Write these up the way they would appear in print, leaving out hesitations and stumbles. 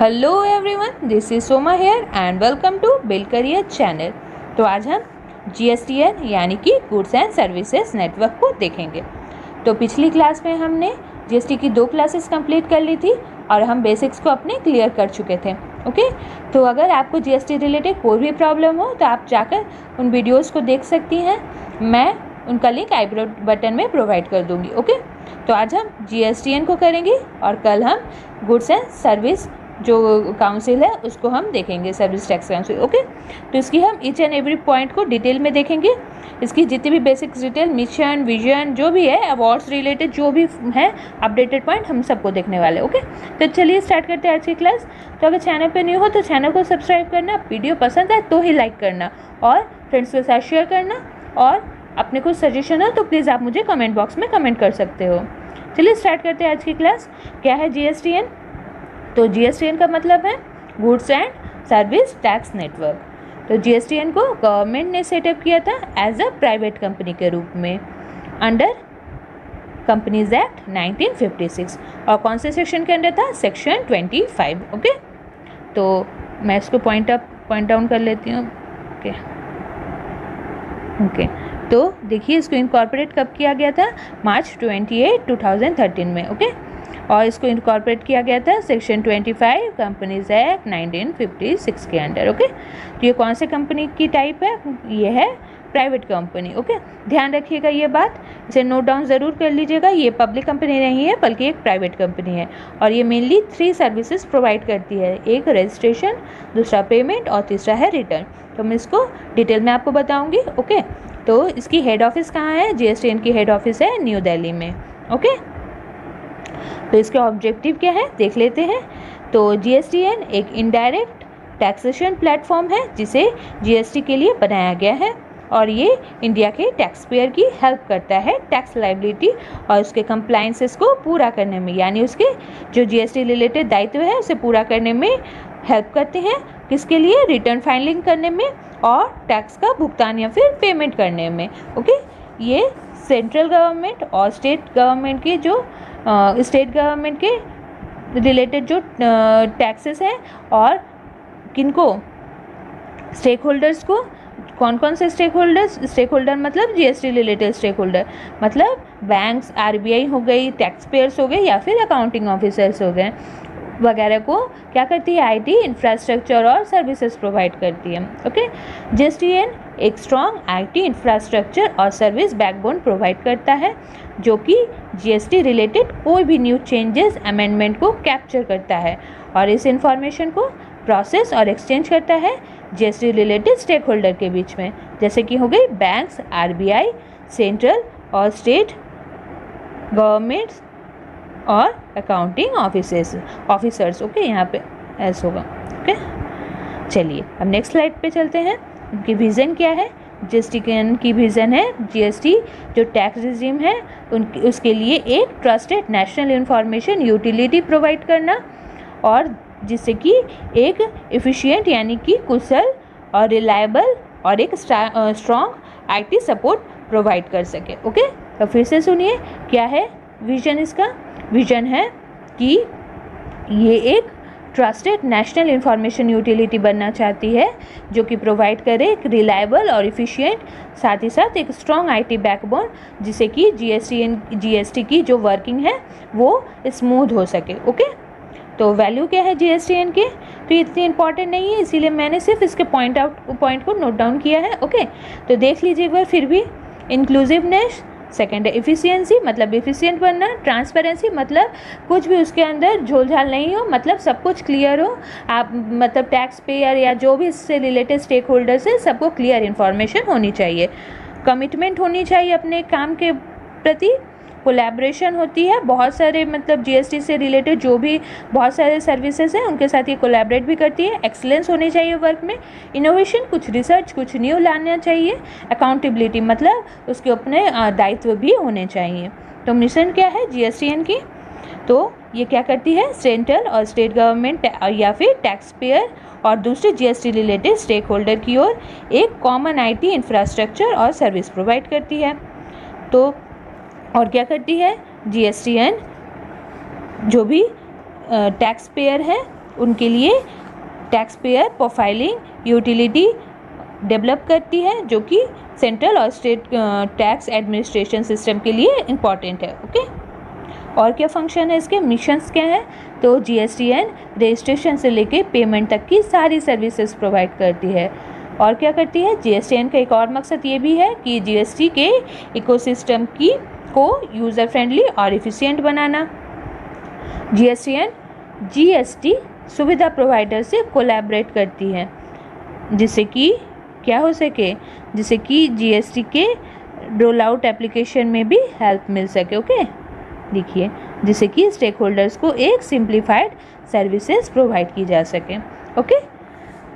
Hello everyone, this is Soma here and welcome to bill career channel. तो आज हम GSTN यानी कि गुड्स एंड सर्विसेज नेटवर्क को देखेंगे। तो पिछली क्लास में हमने GST की 2 क्लासेस कंप्लीट कर ली थी और हम बेसिक्स को अपने क्लियर कर चुके थे। ओके, तो अगर आपको GST रिलेटेड कोई भी प्रॉब्लम हो तो आप जाकर उन वीडियोज़ को देख सकती हैं। मैं उनका लिंक आई बटन में प्रोवाइड कर दूँगी। ओके, तो आज हम GSTN को करेंगे और कल हम गुड्स एंड सर्विस जो काउंसिल है उसको हम देखेंगे, सर्विस टैक्स काउंसिल। ओके, तो इसकी हम ईच एंड एवरी पॉइंट को डिटेल में देखेंगे। इसकी जितनी भी बेसिक्स डिटेल, मिशन, विजन जो भी है, अवार्ड्स रिलेटेड जो भी है अपडेटेड पॉइंट, हम सबको देखने वाले। ओके, तो चलिए स्टार्ट करते हैं आज की क्लास। तो अगर चैनल पे न्यू हो तो चैनल को सब्सक्राइब करना, वीडियो पसंद आए तो ही लाइक करना और फ्रेंड्स के साथ शेयर करना, और अपने कुछ सजेशन हो तो प्लीज़ आप मुझे कमेंट बॉक्स में कमेंट कर सकते हो। चलिए स्टार्ट करते हैं आज की क्लास। क्या है GSTN? तो GSTN का मतलब है goods and service tax network. तो GSTN को गवर्नमेंट ने सेटअप किया था एज अ प्राइवेट कंपनी के रूप में अंडर कंपनीज एक्ट 1956। और कौन से सेक्शन के अंदर था? सेक्शन 25। ओके, तो मैं इसको पॉइंट डाउन कर लेती हूँ। ओके, तो देखिए इसको इनकॉर्पोरेट कब किया गया था? मार्च 28, 2013 में। ओके, और इसको इनकॉर्पोरेट किया गया था सेक्शन 25 कंपनीज एक्ट 1956 के अंडर। ओके, तो ये कौन से कंपनी की टाइप है? ये है प्राइवेट कंपनी। ओके, ध्यान रखिएगा ये बात, इसे नोट डाउन ज़रूर कर लीजिएगा। ये पब्लिक कंपनी नहीं है बल्कि एक प्राइवेट कंपनी है और ये मेनली 3 सर्विसेज प्रोवाइड करती है। एक रजिस्ट्रेशन, दूसरा पेमेंट और तीसरा है रिटर्न। तो मैं इसको डिटेल में आपको बताऊँगी। ओके, तो इसकी हेड ऑफिस कहाँ है? GSTN की हेड ऑफिस है न्यू दिल्ली में। ओके, तो इसके ऑब्जेक्टिव क्या है देख लेते हैं। तो GSTN एक इनडायरेक्ट टैक्सेशन प्लेटफॉर्म है जिसे GST के लिए बनाया गया है और ये इंडिया के टैक्स पेयर की हेल्प करता है टैक्स लायबिलिटी और उसके कंप्लायंसेस को पूरा करने में, यानी उसके जो GST रिलेटेड दायित्व है उसे पूरा करने में हेल्प करते हैं। किसके लिए? रिटर्न फाइलिंग करने में और टैक्स का भुगतान या फिर पेमेंट करने में। ओके, ये सेंट्रल गवर्नमेंट और स्टेट गवर्नमेंट के जो स्टेट गवर्नमेंट के रिलेटेड जो टैक्सेस हैं और किनको? स्टेक होल्डर्स को। कौन कौन से स्टेक होल्डर मतलब GST रिलेटेड स्टेक होल्डर मतलब बैंक्स, RBI हो गई, टैक्स पेयर्स हो गए या फिर अकाउंटिंग ऑफिसर्स हो गए वगैरह को क्या करती है? IT इंफ्रास्ट्रक्चर और सर्विसेज प्रोवाइड करती है। ओके, GSTN एक स्ट्रॉन्ग IT इंफ्रास्ट्रक्चर और सर्विस बैकबोन प्रोवाइड करता है जो कि GST रिलेटेड कोई भी न्यू चेंजेस, अमेंडमेंट को कैप्चर करता है और इस इंफॉर्मेशन को प्रोसेस और एक्सचेंज करता है GST रिलेटेड स्टेक होल्डर के बीच में, जैसे कि हो गई बैंक्स, RBI, सेंट्रल और स्टेट गवर्नमेंट्स और अकाउंटिंग ऑफिसर्स। ओके, यहाँ पे ऐसा होगा। ओके, चलिए अब नेक्स्ट स्लाइड पे चलते हैं। उनकी विज़न क्या है? GSTN की विज़न है GST जो टैक्स रिजीम है उसके लिए एक trusted national information utility provide करना और जिससे कि एक एफिशिएंट यानी कि कुशल और रिलायबल और एक स्ट्रॉन्ग IT सपोर्ट प्रोवाइड कर सके। ओके, तो फिर से सुनिए क्या है विजन। इसका विजन है कि ये एक ट्रस्टेड नेशनल इंफॉर्मेशन यूटिलिटी बनना चाहती है जो कि प्रोवाइड करे एक रिलायबल और इफ़िशिएंट, साथ ही साथ एक स्ट्रॉन्ग IT बैकबोन जिससे कि GST की जो वर्किंग है वो स्मूथ हो सके। ओके, तो वैल्यू क्या है GSTN के? तो इतनी इंपॉर्टेंट नहीं है, इसीलिए मैंने सिर्फ इसके पॉइंट को नोट डाउन किया है। ओके, तो देख लीजिए एक बार फिर भी। इंक्लूसिवनेस, सेकेंड है एफिशिएंसी मतलब एफिशिएंट बनना, ट्रांसपेरेंसी मतलब कुछ भी उसके अंदर झोलझाल नहीं हो, मतलब सब कुछ क्लियर हो। आप मतलब टैक्स पेयर या जो भी इससे रिलेटेड स्टेक होल्डर्स है सबको क्लियर इन्फॉर्मेशन होनी चाहिए। कमिटमेंट होनी चाहिए अपने काम के प्रति। कोलैबोरेशन होती है बहुत सारे मतलब GST से रिलेटेड जो भी बहुत सारे सर्विसेज हैं उनके साथ ये कोलैबोरेट भी करती है। एक्सीलेंस होनी चाहिए वर्क में। इनोवेशन, कुछ रिसर्च, कुछ न्यू लाना चाहिए। अकाउंटेबिलिटी मतलब उसके अपने दायित्व भी होने चाहिए। तो मिशन क्या है GSTN की? तो ये क्या करती है? सेंट्रल और स्टेट गवर्नमेंट या फिर टैक्स पेयर और दूसरे GST रिलेटेड स्टेक होल्डर की ओर एक कॉमन IT इंफ्रास्ट्रक्चर और सर्विस प्रोवाइड करती है। तो और क्या करती है GSTN? जो भी टैक्स पेयर है उनके लिए tax payer profiling utility develop करती है, जो कि सेंट्रल और स्टेट टैक्स एडमिनिस्ट्रेशन सिस्टम के लिए इम्पॉर्टेंट है। ओके, और क्या फंक्शन है इसके, मिशंस क्या है, तो जीएसटीएन रजिस्ट्रेशन से लेके पेमेंट तक की सारी सर्विसेज प्रोवाइड करती है। और क्या करती है, जीएसटीएन का एक और मकसद ये भी है कि जीएसटी के इकोसिस्टम को यूज़र फ्रेंडली और एफिशिएंट बनाना। जीएसटीएन जीएसटी सुविधा प्रोवाइडर से कोलैबोरेट करती है, जिससे कि क्या हो सके, जिससे कि जीएसटी के रोल आउट एप्लीकेशन में भी हेल्प मिल सके। ओके, देखिए, जिससे कि स्टेक होल्डर्स को एक सिंप्लीफाइड सर्विसेज प्रोवाइड की जा सके। ओके,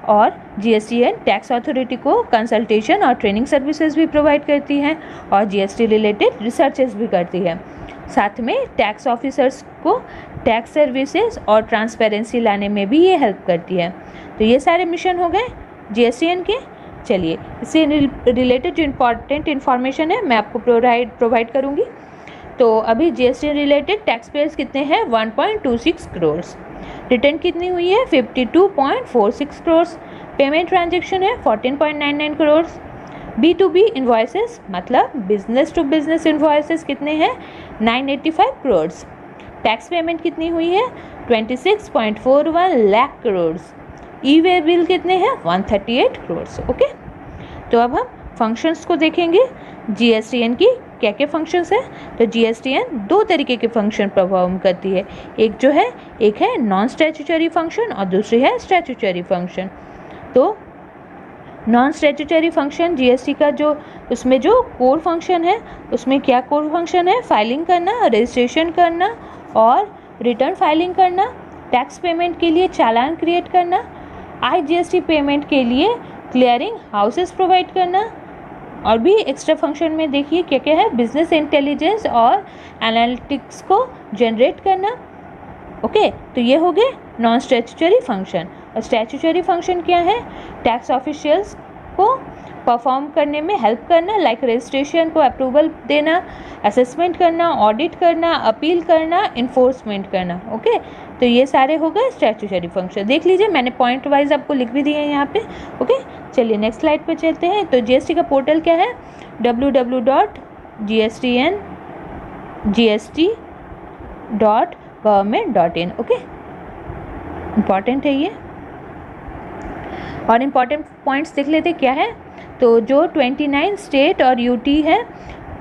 और जीएसटीएन टैक्स अथॉरिटी को कंसल्टेशन और ट्रेनिंग सर्विसेज भी प्रोवाइड करती है और जीएसटी रिलेटेड रिसर्चेस भी करती है। साथ में टैक्स ऑफिसर्स को टैक्स सर्विसेज और ट्रांसपेरेंसी लाने में भी ये हेल्प करती है। तो ये सारे मिशन हो गए जीएसटीएन के। चलिए, इससे रिलेटेड जो इम्पॉर्टेंट इन्फॉर्मेशन है मैं आपको प्रोवाइड करूँगी। तो अभी जीएसटी रिलेटेड टैक्स पेयर्स कितने हैं, 1.26 करोड़। रिटर्न कितनी हुई है, 52.46 करोड़। पेमेंट ट्रांजैक्शन है 14.99 करोड़। B2B इन्वॉइसेस मतलब बिजनेस टू बिजनेस इन्वॉइसेस कितने हैं, 985 करोड़। टैक्स पेमेंट कितनी हुई है, 26.41 लाख करोड़। ई वे बिल कितने हैं, 138 करोड़। ओके, तो अब हम फंक्शंस को देखेंगे जीएसटीएन की क्या क्या फंक्शंस है। तो जीएसटीएन दो तरीके के फंक्शन परफॉर्म करती है, एक है नॉन स्टैट्यूटरी फंक्शन और दूसरी है स्टैट्यूटरी फंक्शन। तो नॉन स्टैट्यूटरी फंक्शन जीएसटी का उसमें जो कोर फंक्शन है, उसमें क्या कोर फंक्शन है, फाइलिंग करना, रजिस्ट्रेशन करना और रिटर्न फाइलिंग करना, टैक्स पेमेंट के लिए चालान क्रिएट करना, आईजीएसटी पेमेंट के लिए क्लियरिंग हाउसेस प्रोवाइड करना, और भी एक्स्ट्रा फंक्शन में देखिए क्या क्या है, बिजनेस इंटेलिजेंस और एनालिटिक्स को जनरेट करना। ओके, तो ये हो गए नॉन स्टैट्यूटरी फंक्शन। और स्टैट्यूटरी फंक्शन क्या है, टैक्स ऑफिशियल्स को परफॉर्म करने में हेल्प करना, लाइक रजिस्ट्रेशन को अप्रूवल देना, असेसमेंट करना, ऑडिट करना, अपील करना, इन्फोर्समेंट करना। ओके, तो ये सारे हो गए स्टैट्यूटरी फंक्शन। देख लीजिए, मैंने पॉइंट वाइज आपको लिख भी दिए हैं यहाँ पे। ओके, चलिए नेक्स्ट स्लाइड पे चलते हैं। तो जीएसटी का पोर्टल क्या है, www.gst.government.in। ओके, इम्पॉर्टेंट है ये। और इम्पॉर्टेंट पॉइंट्स देख लेते क्या है। तो जो 29 स्टेट और यूटी है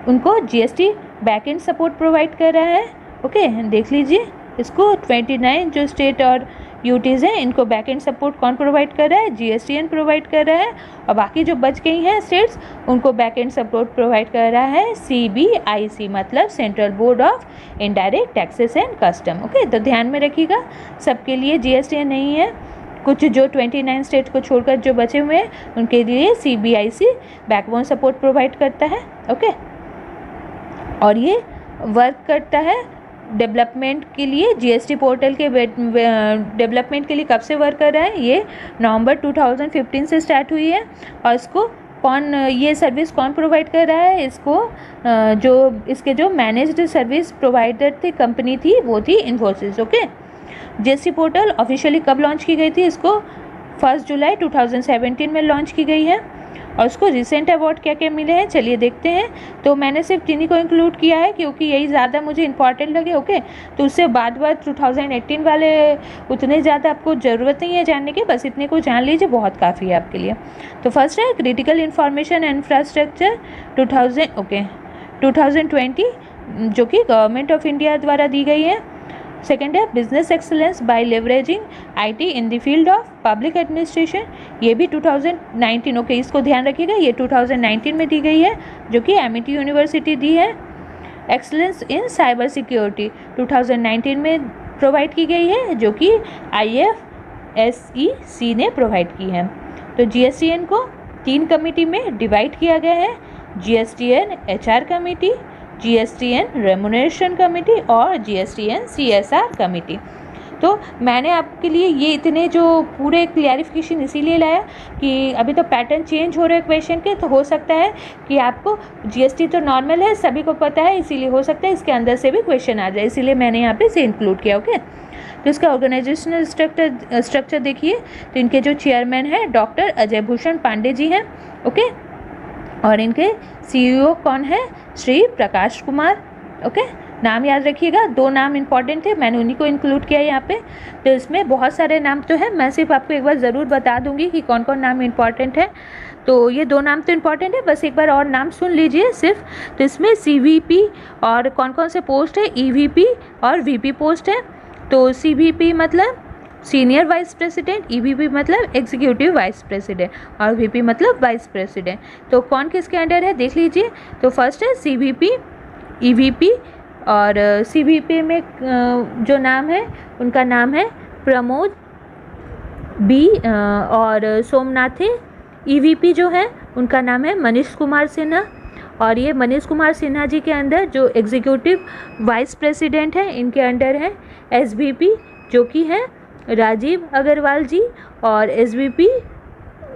उनको जीएसटी बैकएंड सपोर्ट प्रोवाइड कर रहा है। ओके, देख लीजिए इसको, 29 जो स्टेट और यूटीज़ हैं इनको बैकएंड सपोर्ट कौन प्रोवाइड कर रहा है, जीएसटीएन प्रोवाइड कर रहा है। और बाकी जो बच गई हैं स्टेट्स उनको बैकएंड सपोर्ट प्रोवाइड कर रहा है सीबीआईसी, मतलब central board of indirect taxes and custom. Okay, तो ध्यान में रखिएगा, सबके लिए जीएसटीएन नहीं है, कुछ जो 29 स्टेट को छोड़कर जो बचे हुए हैं उनके लिए सीबीआईसी बैकबोन सपोर्ट प्रोवाइड करता है। ओके, और ये वर्क करता है डेवलपमेंट के लिए, जीएसटी पोर्टल के डेवलपमेंट के लिए कब से वर्क कर रहा है, ये नवंबर 2015 से स्टार्ट हुई है। और इसको ये सर्विस कौन प्रोवाइड कर रहा है, इसको इसके जो मैनेज्ड सर्विस प्रोवाइडर थी, कंपनी थी, वो थी Infosys. Okay, GST portal officially कब लॉन्च की गई थी, इसको 1 जुलाई 2017 में लॉन्च की गई है। और उसको रिसेंट अवार्ड क्या क्या मिले हैं, चलिए देखते हैं। तो मैंने सिर्फ इन्हीं को इंक्लूड किया है क्योंकि यही ज़्यादा मुझे इंपॉर्टेंट लगे। ओके, तो उससे बाद 2018 वाले उतने ज़्यादा आपको ज़रूरत नहीं है जानने के, बस इतने को जान लीजिए, बहुत काफ़ी है आपके लिए। तो फर्स्ट है क्रिटिकल इंफॉर्मेशन इंफ्रास्ट्रक्चर 2020 जो कि गवर्नमेंट ऑफ इंडिया द्वारा दी गई है। सेकेंड है business excellence by leveraging IT in the field of public administration, ये भी 2019। ओके, इसको ध्यान रखिएगा, ये 2019 में दी गई है जो कि एमिटी यूनिवर्सिटी दी है। एक्सलेंस इन साइबर सिक्योरिटी 2019 में प्रोवाइड की गई है जो कि IFSEC ने प्रोवाइड की है। तो जीएसटीएन को 3 कमेटी में डिवाइड किया गया है, GSTN HR committee, GSTN remuneration committee और जीएसटीएन CSR कमेटी। तो मैंने आपके लिए ये इतने जो पूरे क्लियरिफिकेशन इसीलिए लाया कि अभी तो पैटर्न चेंज हो रहे हैं क्वेश्चन के, तो हो सकता है कि आपको जीएसटी तो नॉर्मल है, सभी को पता है, इसीलिए हो सकता है इसके अंदर से भी क्वेश्चन आ जाए, इसीलिए मैंने यहाँ पे इसे इंक्लूड किया। ओके, तो इसका ऑर्गेनाइजेशनल स्ट्रक्चर देखिए, तो इनके जो चेयरमैन हैं डॉक्टर अजय भूषण पांडे जी हैं, ओके, और इनके CEO कौन है, श्री प्रकाश कुमार, ओके। नाम याद रखिएगा, 2 नाम इंपॉर्टेंट थे, मैंने उन्हीं को इंक्लूड किया यहाँ पे। तो इसमें बहुत सारे नाम तो हैं, मैं सिर्फ आपको एक बार ज़रूर बता दूंगी कि कौन कौन नाम इंपॉर्टेंट है। तो ये 2 नाम तो इंपॉर्टेंट है, बस एक बार और नाम सुन लीजिए सिर्फ। तो इसमें CVP और कौन कौन से पोस्ट है, EVP और VP पोस्ट है। तो CVP मतलब सीनियर वाइस प्रेसिडेंट, EVP मतलब एग्जीक्यूटिव वाइस प्रेसिडेंट और VP मतलब वाइस प्रेसिडेंट। तो कौन किसके अंडर है देख लीजिए। तो फर्स्ट है CVP, EVP, और CVP में जो नाम है उनका नाम है प्रमोद B और सोमनाथे। EVP जो है उनका नाम है मनीष कुमार सिन्हा, और ये मनीष कुमार सिन्हा जी के अंदर जो एग्जीक्यूटिव वाइस प्रेसिडेंट है इनके अंडर है SVP जो कि है राजीव अग्रवाल जी, और SVP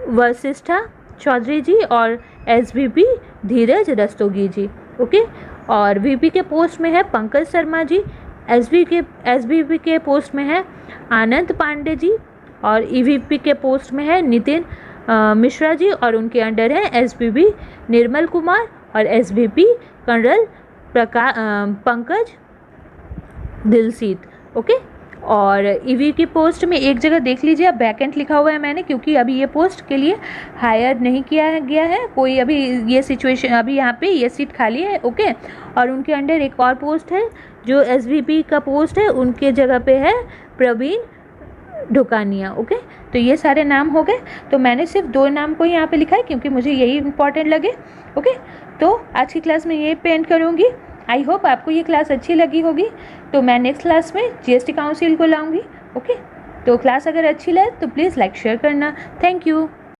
वशिष्ठा चौधरी जी, और SVP धीरज रस्तोगी जी, ओके। और VP के पोस्ट में है पंकज शर्मा जी, SVP के पोस्ट में है आनंद पांडे जी, और EVP के पोस्ट में है नितिन मिश्रा जी, और उनके अंडर है SVP निर्मल कुमार और SVP कर्नल पंकज दिलसीत, ओके। और EV की पोस्ट में एक जगह देख लीजिए, अब वैकेंट लिखा हुआ है मैंने, क्योंकि अभी ये पोस्ट के लिए हायर नहीं किया गया है कोई, अभी ये सिचुएशन, अभी यहाँ पे ये सीट खाली है, ओके। और उनके अंडर एक और पोस्ट है जो SVP का पोस्ट है, उनके जगह पे है प्रवीण ढुकानिया, ओके। तो ये सारे नाम हो गए। तो मैंने सिर्फ 2 नाम को यहाँ पे लिखा है क्योंकि मुझे यही इंपॉर्टेंट लगे, ओके। तो आज की क्लास में ये पेंट करूँगी। आई होप आपको ये क्लास अच्छी लगी होगी। तो मैं नेक्स्ट क्लास में GST काउंसिल को लाऊंगी, ओके। तो क्लास अगर अच्छी लगे तो प्लीज़ लाइक शेयर करना। Thank you.